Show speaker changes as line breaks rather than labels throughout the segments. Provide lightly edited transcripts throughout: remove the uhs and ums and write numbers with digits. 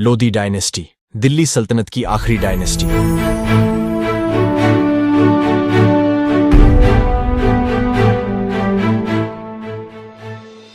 Lodi dynasty, Delhi सल्तनत की आखिरी डायनेस्टी।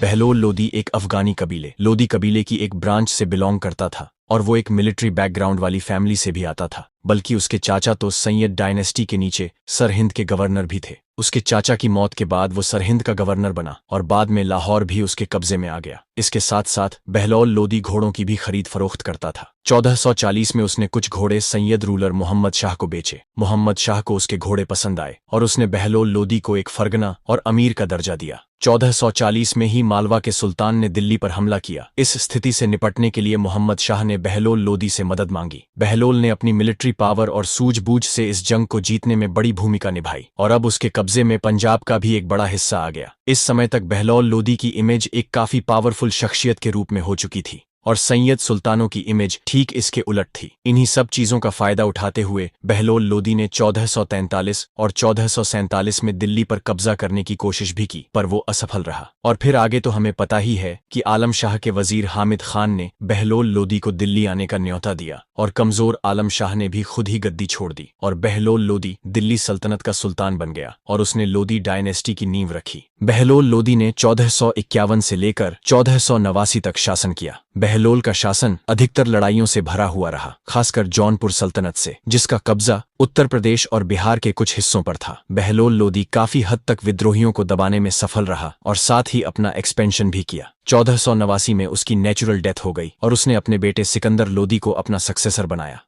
बहलोल लोदी एक अफगानी कबीले लोदी कबीले की एक ब्रांच से बिलोंग करता था और वो एक मिलिट्री बैकग्राउंड वाली फैमिली से भी आता था। बल्कि उसके चाचा तो सैयद डायनेस्टी के नीचे सरहिंद के गवर्नर भी थे। उसके चाचा की मौत के बाद वो सरहिंद का गवर्नर बना और बाद में लाहौर भी उसके कब्जे में आ गया। इसके साथ साथ बहलोल लोदी घोड़ों की भी खरीद फरोख्त करता था। 1440 में उसने कुछ घोड़े सैयद रूलर मोहम्मद शाह को बेचे। मोहम्मद शाह को उसके घोड़े पसंद आए और उसने बहलोल लोदी को एक फरगना और अमीर का दर्जा दिया। 1440 में ही मालवा के सुल्तान ने दिल्ली पर हमला किया। इस स्थिति से निपटने के लिए मोहम्मद शाह ने बहलोल लोदी से मदद मांगी। बहलोल ने अपनी मिलिट्री पावर और सूझबूझ से इस जंग को जीतने में बड़ी भूमिका निभाई और अब उसके कब्जे में पंजाब का भी एक बड़ा हिस्सा आ गया। इस समय तक बहलोल लोदी की इमेज एक काफी पावरफुल शख्सियत के रूप में हो चुकी थी और सैयद सुल्तानों की इमेज ठीक इसके उलट थी। इन्हीं सब चीजों का फायदा उठाते हुए बहलोल लोदी ने 1443 और 1447 में दिल्ली पर कब्जा करने की कोशिश भी की, पर वो असफल रहा। और फिर आगे तो हमें पता ही है कि आलम शाह के वजीर हामिद खान ने बहलोल लोदी को दिल्ली आने का न्योता दिया और कमजोर आलम शाह ने भी खुद ही गद्दी छोड़ दी और बहलोल लोदी दिल्ली सल्तनत का सुल्तान बन गया और उसने लोदी डायनेस्टी की नींव रखी। बहलोल लोदी ने 1451 से लेकर 1489 तक शासन किया। बहलोल का शासन अधिकतर लड़ाइयों से भरा हुआ रहा, खासकर जौनपुर सल्तनत से, जिसका कब्जा उत्तर प्रदेश और बिहार के कुछ हिस्सों पर था। बहलोल लोदी काफी हद तक विद्रोहियों को दबाने में सफल रहा और साथ ही अपना एक्सपेंशन भी किया। 1489 में उसकी नेचुरल डेथ हो गई और उसने अपने बेटे सिकंदर लोदी को अपना सक्सेसर बनाया।